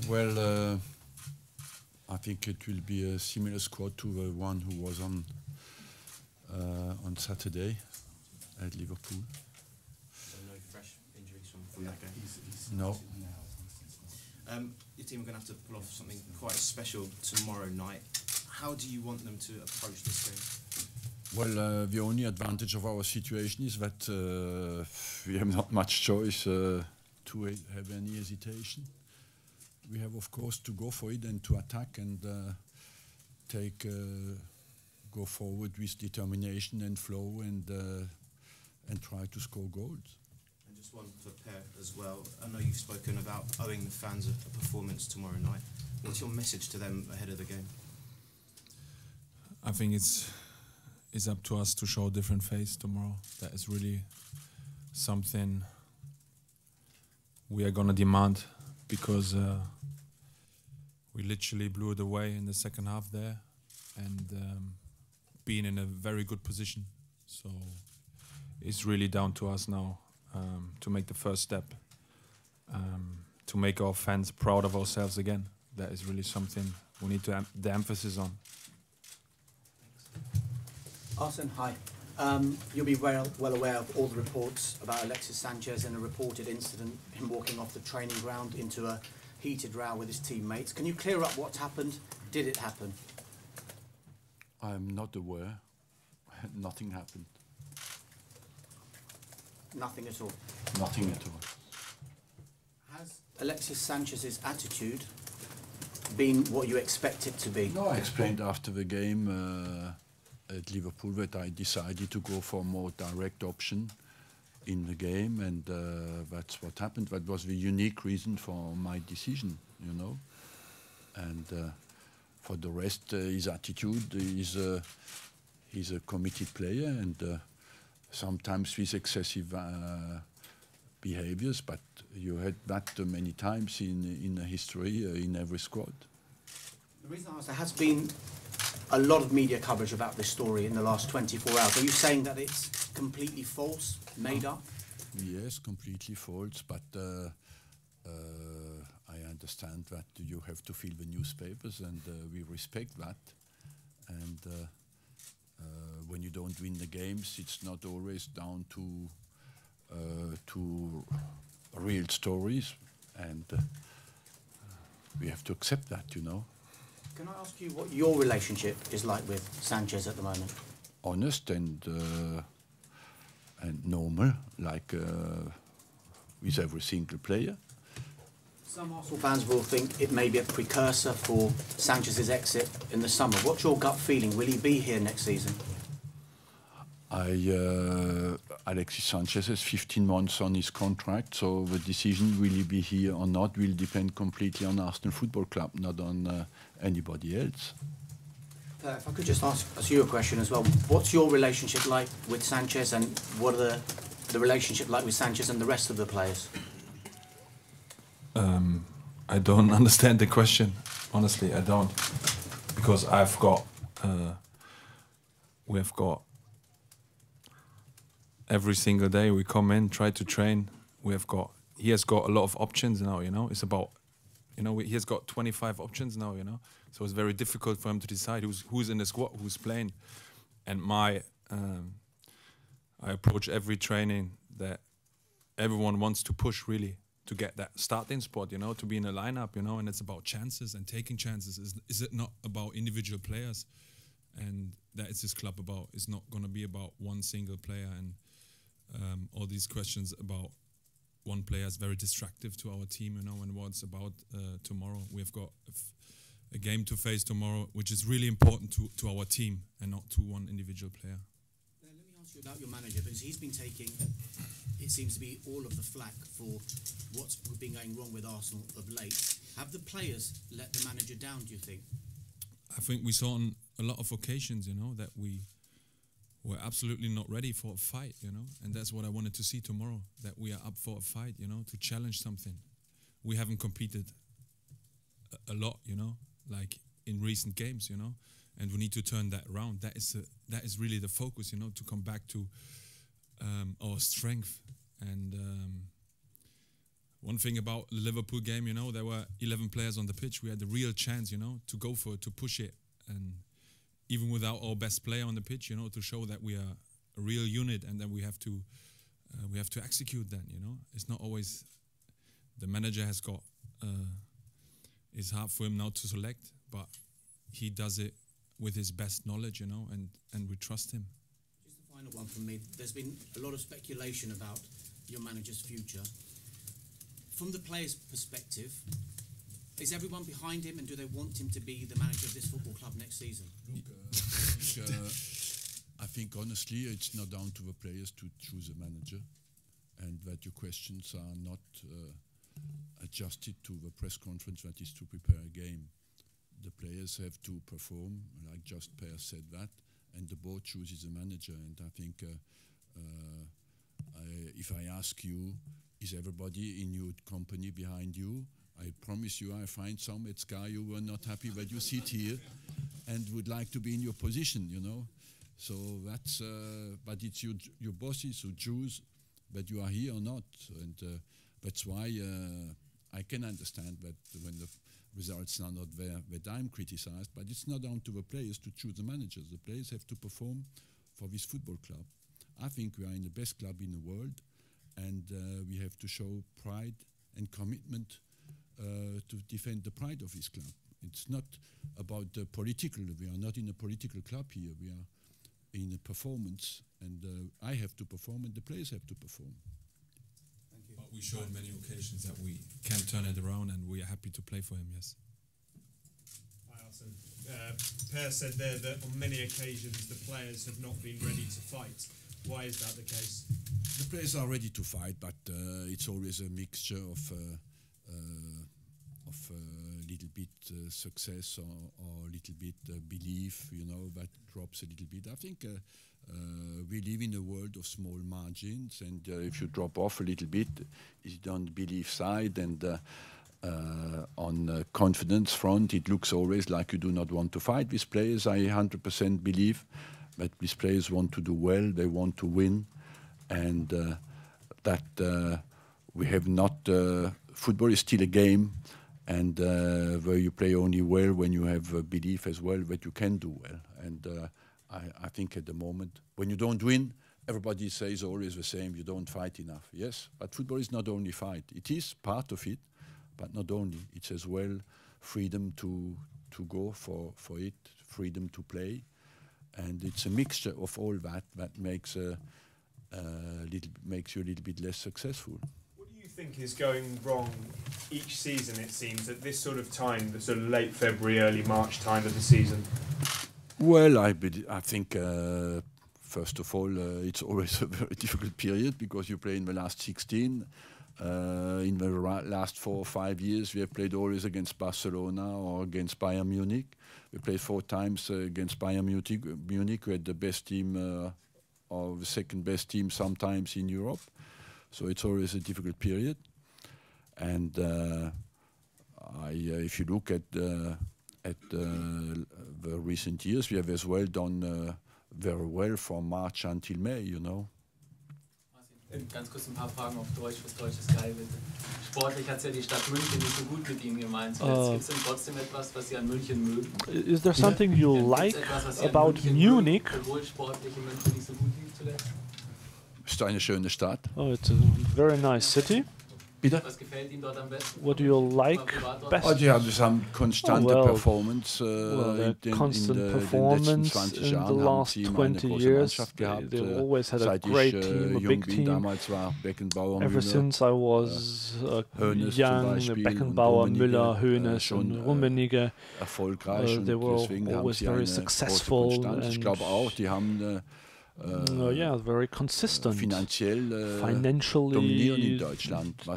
Well, I think it will be a similar squad to the one who was on Saturday at Liverpool. So no fresh injuries from that game? No. Your team are going to have to pull off something quite special tomorrow night. How do you want them to approach this game? Well, the only advantage of our situation is that we have not much choice to have any hesitation. We have, of course, to go for it and to attack and go forward with determination and flow and try to score goals. And just one for Per as well. I know you've spoken about owing the fans a performance tomorrow night. What's your message to them ahead of the game? I think it's up to us to show a different face tomorrow. That is really something we are going to demand, because we literally blew it away in the second half there, and being in a very good position. So it's really down to us now to make the first step, to make our fans proud of ourselves again. That is really something we need to the emphasis on. Arsene, hi. You'll be well aware of all the reports about Alexis Sanchez and a reported incident, him walking off the training ground into a heated row with his teammates. Can you clear up what happened? Did it happen? I'm not aware. Nothing happened. Nothing at all? Nothing at all. Has Alexis Sanchez's attitude been what you expect it to be? No, I explained after the game at Liverpool that I decided to go for a more direct option in the game, and that's what happened. That was the unique reason for my decision, you know. And for the rest, his attitude is he's a committed player, and sometimes with excessive behaviors, but you had that many times in history in every squad. The reason I asked, there has been a lot of media coverage about this story in the last 24 hours. Are you saying that it's completely false, made up? Yes, completely false, but I understand that you have to fill the newspapers, and we respect that. And when you don't win the games, it's not always down to real stories, and we have to accept that, you know. Can I ask you what your relationship is like with Sanchez at the moment? Honest and normal, like with every single player. Some Arsenal fans will think it may be a precursor for Sanchez's exit in the summer. What's your gut feeling? Will he be here next season? Alexis Sanchez has 15 months on his contract, so the decision will he be here or not will depend completely on Arsenal Football Club, not on anybody else. If I could just ask you a question as well. What's your relationship like with Sanchez, and what are the relationship like with Sanchez and the rest of the players? I don't understand the question. Honestly, I don't. Because we have got every single day we come in, try to train. He has got a lot of options now, you know. It's about, you know, he has got 25 options now, you know. So it's very difficult for him to decide who's in the squad, who's playing. And I approach every training that everyone wants to push, really, to get that starting spot, you know, to be in a lineup, you know. And it's about chances and taking chances. Is it not about individual players? And that is this club about. It's not going to be about one single player, and all these questions about one player is very distractive to our team, you know. And what's about tomorrow, we've got a game to face tomorrow, which is really important to our team and not to one individual player. Let me ask you about your manager, because he's been taking, it seems to be, all of the flack for what's been going wrong with Arsenal of late. Have the players let the manager down, do you think? I think we saw on a lot of occasions, you know, that we were absolutely not ready for a fight, you know, and that's what I wanted to see tomorrow, that we are up for a fight, you know, to challenge something. We haven't competed a lot, you know, like in recent games, you know, and we need to turn that around. That is really the focus, you know, to come back to our strength. And one thing about the Liverpool game, you know, there were 11 players on the pitch. We had the real chance, you know, to go for it, to push it, and even without our best player on the pitch, you know, to show that we are a real unit and that we have to execute that, you know. It's not always the manager has got. It's hard for him now to select, but he does it with his best knowledge, you know, and we trust him. Just the final one from me. There's been a lot of speculation about your manager's future. From the players' perspective, is everyone behind him, and do they want him to be the manager of this football club next season? Look, I think honestly it's not down to the players to choose a manager, and that your questions are not adjusted to the press conference that is to prepare a game. The players have to perform, like just Per said that, and the board chooses a manager. And I think if I ask you, is everybody in your company behind you? I promise you I find some at Sky who were not happy that you sit here and would like to be in your position, you know. So that's, but it's your bosses who choose that you are here or not. And that's why I can understand that when the results are not there, that I'm criticized, but it's not down to the players to choose the managers. The players have to perform for this football club. I think we are in the best club in the world, and we have to show pride and commitment to defend the pride of this club. It's not about the political. We are not in a political club here. We are in a performance, and I have to perform, and the players have to perform. Thank you. But we showed many occasions that we can turn it around, and we are happy to play for him. Yes. Hi, Arsene. Per said there that on many occasions the players have not been ready to fight. Why is that the case? The players are ready to fight, but it's always a mixture of a little bit success or a little bit belief, you know, that drops a little bit. I think we live in a world of small margins, and if you drop off a little bit, it's on the belief side, and on the confidence front, it looks always like you do not want to fight with players. I 100% believe that these players want to do well, they want to win, and that we have not, football is still a game, and where you play only well when you have belief as well that you can do well. And I think at the moment, when you don't win, everybody says always the same, you don't fight enough. Yes, but football is not only fight. It is part of it, but not only. It's as well freedom to go for it, freedom to play. And it's a mixture of all that makes makes you a little bit less successful. What do you think is going wrong each season, it seems, at this sort of time, the sort of late February, early March time of the season? Well, I think, first of all, it's always a very difficult period because you play in the last 16. In the last 4 or 5 years, we have played always against Barcelona or against Bayern Munich. We played 4 times against Bayern Munich. We had the best team or the second best team sometimes in Europe. So it's always a difficult period. And if you look at the recent years, we have as well done very well from March until May, you know. Ganz kurz ein paar Fragen auf Deutsch, fürs deutsche Sky bitte. Sportlich hat ja die Stadt München nicht so gut mit Ihnen gemeint. Zuletzt gibt es denn trotzdem etwas, was Sie an München mögen? Is there something you like about Munich? Obwohl sportlich in München nicht so gut lief zuletzt? Ist eine schöne Stadt. Oh, it's a very nice city. Bitte? Was gefällt Ihnen dort am besten? What do you like best? Oh, die haben some constante performance in the last 20 years. They've always had a great team, a big team. Ever since I was young, Beckenbauer, Müller, Hoeneß and Rummenigge, they were always very successful and yeah, very consistent. Financially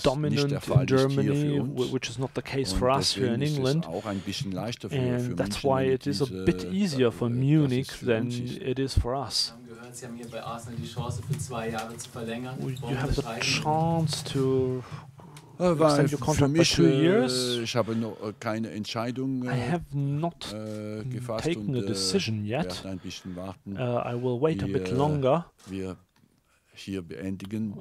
dominant in Germany, which is not the case for us here in England. And that's why it is a bit easier for Munich than it is for us. You have the chance to extend your contract by 2 years. Ich habe noch keine Entscheidung I have not taken a decision yet. I will wait a bit longer. Wir hier beenden,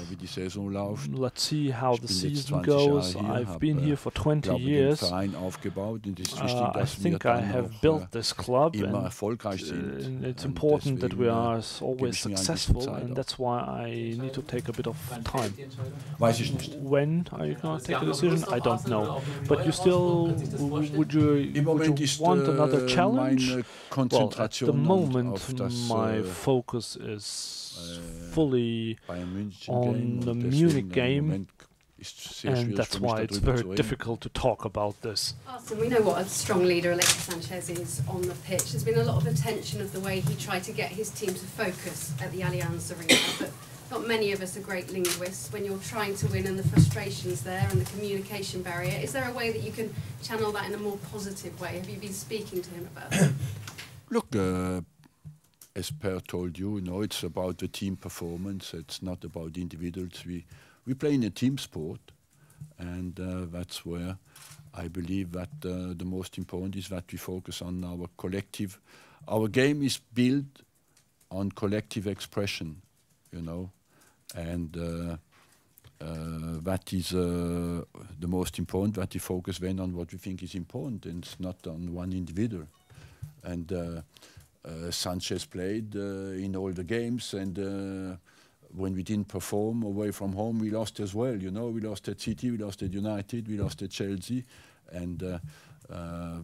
wie die Saison läuft. Let's see how the season goes. I've been here for 20 years. Verein aufgebaut und es ist wichtig, I dass wir think I have built this club, immer erfolgreich sind. and it's important that we are always successful, and that's why I need to take a bit of time. Weiß ich nicht. When are you going to take a decision? I don't know. But you still, would you want another challenge? Well, at the moment, my focus is fully on the Munich game, and that's why it's very difficult to talk about this. Arsene, we know what a strong leader Alexis Sanchez is on the pitch. There's been a lot of attention of the way he tried to get his team to focus at the Allianz Arena, but not many of us are great linguists. When you're trying to win and the frustrations there and the communication barrier, is there a way that you can channel that in a more positive way? Have you been speaking to him about that? Look, as Per told you, it's about the team performance. It's not about individuals. We play in a team sport, and that's where I believe that the most important is that we focus on our collective. Our game is built on collective expression, and that is the most important. That we focus then on what we think is important, and it's not on one individual. And Sanchez played in all the games, and when we didn't perform away from home, we lost as well. We lost at City, we lost at United, we lost at Chelsea, and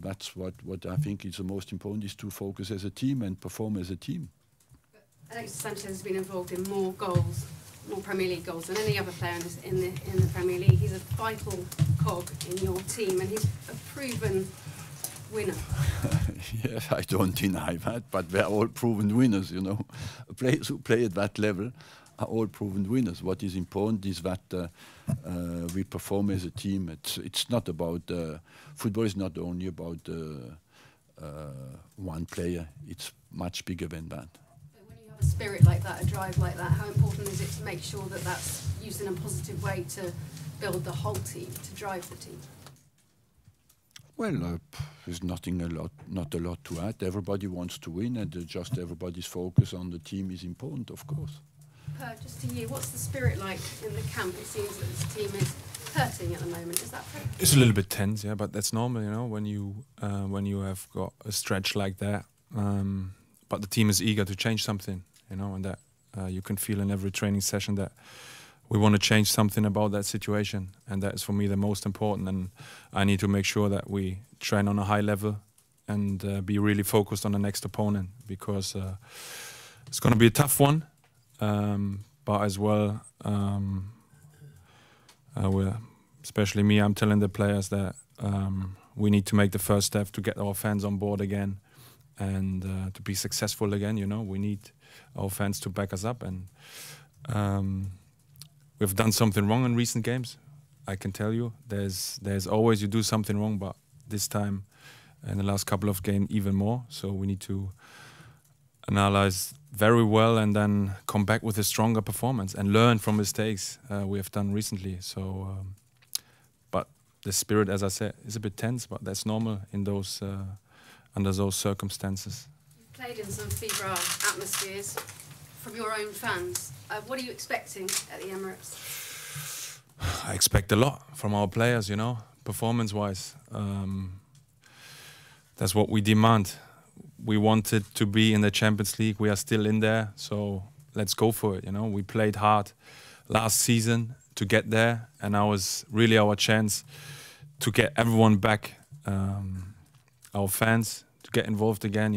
that's what I think is the most important: is to focus as a team and perform as a team. Alexis Sanchez has been involved in more goals, more Premier League goals than any other player in the Premier League. He's a vital cog in your team, and he's a proven winner. Yes, I don't deny that, but they're all proven winners, Players who play at that level are all proven winners. What is important is that we perform as a team. It's not about football is not only about one player. It's much bigger than that. But when you have a spirit like that, a drive like that, how important is it to make sure that that's used in a positive way to build the whole team, to drive the team? Well, there's not a lot to add. Everybody wants to win, and just everybody's focus on the team is important, of course. Just to you, what's the spirit like in the camp? It seems that this team is hurting at the moment. Is that fair? It's a little bit tense, yeah, but that's normal, when you have got a stretch like that. But the team is eager to change something, and that you can feel in every training session that we want to change something about that situation, and that is for me the most important. And I need to make sure that we train on a high level and be really focused on the next opponent, because it's going to be a tough one. But as well, especially me, I'm telling the players that we need to make the first step to get our fans on board again, and to be successful again. We need our fans to back us up, and we've done something wrong in recent games. I can tell you, there's always you do something wrong, but this time, in the last couple of games, even more. So we need to analyze very well and then come back with a stronger performance and learn from mistakes we have done recently. So, but the spirit, as I said, is a bit tense, but that's normal in those under those circumstances. You've played in some febrile atmospheres from your own fans. What are you expecting at the Emirates? I expect a lot from our players, performance-wise. That's what we demand. We wanted to be in the Champions League. We are still in there, so let's go for it. We played hard last season to get there, and now is really our chance to get everyone back, our fans to get involved again.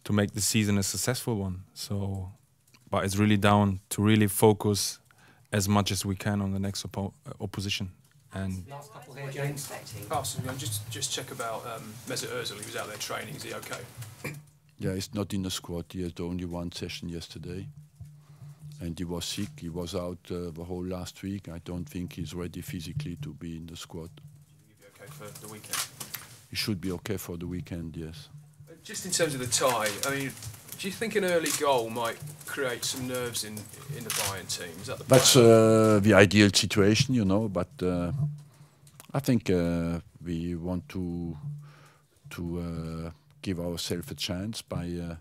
To make the season a successful one. So, but it's really down to really focus as much as we can on the next opposition. And last couple here, James. Arsene, just check about Mesut Ozil. He was out there training. Is he okay? Yeah, he's not in the squad. He had only one session yesterday, and he was sick. He was out the whole last week. I don't think he's ready physically to be in the squad. He'll be okay for the weekend. He should be okay for the weekend. Yes. Just in terms of the tie, do you think an early goal might create some nerves in the Bayern team? Is that the plan? That's the ideal situation, but I think we want to give ourselves a chance by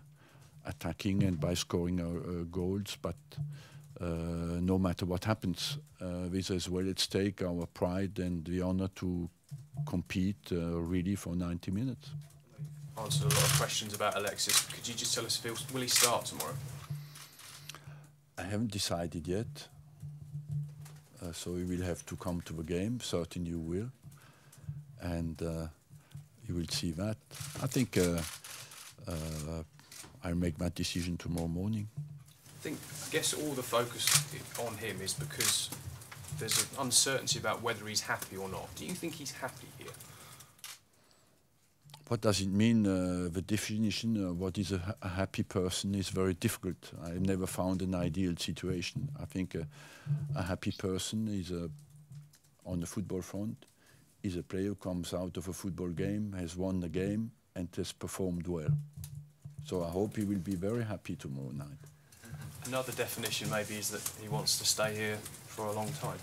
attacking and by scoring goals. But no matter what happens, with as well at stake our pride and the honor to compete really for 90 minutes. Answered a lot of questions about Alexis. Could you just tell us will he start tomorrow? I haven't decided yet. So you will have to come to the game. Certainly you will. And you will see that. I think I'll make that decision tomorrow morning. I guess all the focus on him is because there's an uncertainty about whether he's happy or not. Do you think he's happy here? What does it mean? The definition of what is a happy person is very difficult. I've never found an ideal situation. I think a happy person is on the football front, is a player who comes out of a football game, has won the game and has performed well. So I hope he will be very happy tomorrow night. Another definition maybe is that he wants to stay here for a long time.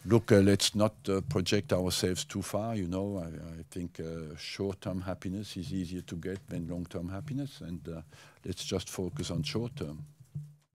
Look, let's not project ourselves too far, you know. I think short-term happiness is easier to get than long-term happiness, and let's just focus on short-term.